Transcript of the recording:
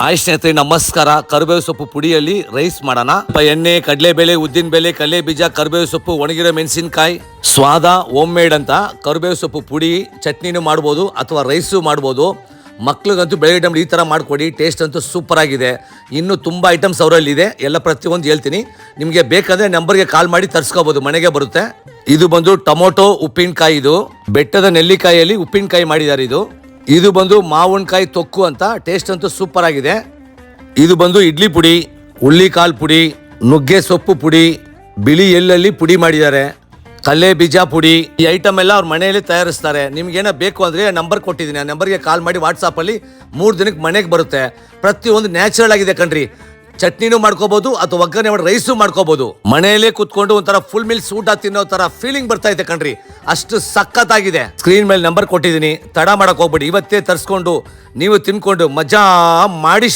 Hi ಸ್ನೇಹಿತರೆ ನಮಸ್ಕಾರ. ಕರಿಬೇವು ಸೊಪ್ಪು ಪುಡಿಯಲ್ಲಿ ರೈಸ್ ಮಾಡೋಣ. ಎಣ್ಣೆ, ಕಡಲೆಬೇಳೆ, ಉದ್ದಿನ ಬೇಳೆ, ಕಡಲೆ ಬೀಜ, ಕರಿಬೇವು ಸೊಪ್ಪು, ಒಣಗಿರೋ ಮೆಣಸಿನಕಾಯಿ, ಸ್ವಾದ ಹೋಮ್ ಮೇಡ್ ಅಂತ ಕರಿಬೇವು ಸೊಪ್ಪು ಪುಡಿ ಚಟ್ನಿನೂ ಮಾಡ್ಬೋದು ಅಥವಾ ರೈಸು ಮಾಡ್ಬೋದು. ಮಕ್ಳಿಗಂತೂ ಬೆಳಗ್ಗೆ ಟೈಮ್ ಈ ಥರ ಮಾಡಿಕೊಡಿ, ಟೇಸ್ಟ್ ಅಂತೂ ಸೂಪರ್ ಆಗಿದೆ. ಇನ್ನೂ ತುಂಬ ಐಟಮ್ಸ್ ಅವರಲ್ಲಿದೆ, ಎಲ್ಲ ಪ್ರತಿಯೊಂದು ಹೇಳ್ತೀನಿ. ನಿಮಗೆ ಬೇಕಾದರೆ ನಂಬರ್ಗೆ ಕಾಲ್ ಮಾಡಿ ತರಿಸ್ಕೋಬೋದು, ಮನೆಗೆ ಬರುತ್ತೆ. ಇದು ಬಂದು ಟೊಮೊಟೊ ಉಪ್ಪಿನಕಾಯಿ, ಇದು ಬೆಟ್ಟದ ನೆಲ್ಲಿಕಾಯಿಯಲ್ಲಿ ಉಪ್ಪಿನಕಾಯಿ ಮಾಡಿದ್ದಾರೆ. ಇದು ಬಂದು ಮಾವಿನಕಾಯಿ ತೊಕ್ಕು ಅಂತ, ಟೇಸ್ಟ್ ಅಂತೂ ಸೂಪರ್ ಆಗಿದೆ. ಇದು ಬಂದು ಇಡ್ಲಿ ಪುಡಿ, ಹುಳ್ಳಿಕಾಳು ಪುಡಿ, ನುಗ್ಗೆ ಸೊಪ್ಪು ಪುಡಿ, ಬಿಳಿ ಎಳ್ಳಲ್ಲಿ ಪುಡಿ ಮಾಡಿದ್ದಾರೆ, ಕಡಲೆ ಬೀಜ ಪುಡಿ. ಈ ಐಟಮ್ ಎಲ್ಲ ಅವ್ರ ಮನೆಯಲ್ಲಿ ತಯಾರಿಸ್ತಾರೆ. ನಿಮ್ಗೇನೋ ಬೇಕು ಅಂದರೆ ನಂಬರ್ ಕೊಟ್ಟಿದ್ದೀನಿ, ಆ ನಂಬರ್ಗೆ ಕಾಲ್ ಮಾಡಿ ವಾಟ್ಸಾಪಲ್ಲಿ 3 ದಿನಕ್ಕೆ ಮನೆಗೆ ಬರುತ್ತೆ. ಪ್ರತಿಯೊಂದು ನ್ಯಾಚುರಲ್ ಆಗಿದೆ ಕಣ್ರಿ. ಚಟ್ನಿನೂ ಮಾಡ್ಕೋಬಹುದು ಅಥವಾ ಒಗ್ಗರಣೆ ಮಾಡಿ ರೈಸು ಮಾಡ್ಕೋಬಹುದು. ಮನೆಯಲ್ಲೇ ಕೂತ್ಕೊಂಡು ಒಂಥರ ಫುಲ್ ಮಿಲ್ಸ್ ಊಟ ತಿನ್ನೋ ತರ ಫೀಲಿಂಗ್ ಬರ್ತಾ ಇದೆ ಕಣ್ರಿ, ಅಷ್ಟು ಸಖತ್ತಾಗಿದೆ. ಸ್ಕ್ರೀನ್ ಮೇಲೆ ನಂಬರ್ ಕೊಟ್ಟಿದ್ದೀನಿ, ತಡ ಮಾಡಕ್ ಹೋಗ್ಬೇಡಿ. ಇವತ್ತೇ ತರಿಸ್ಕೊಂಡು ನೀವು ತಿನ್ಕೊಂಡು ಮಜಾ ಮಾಡಿ.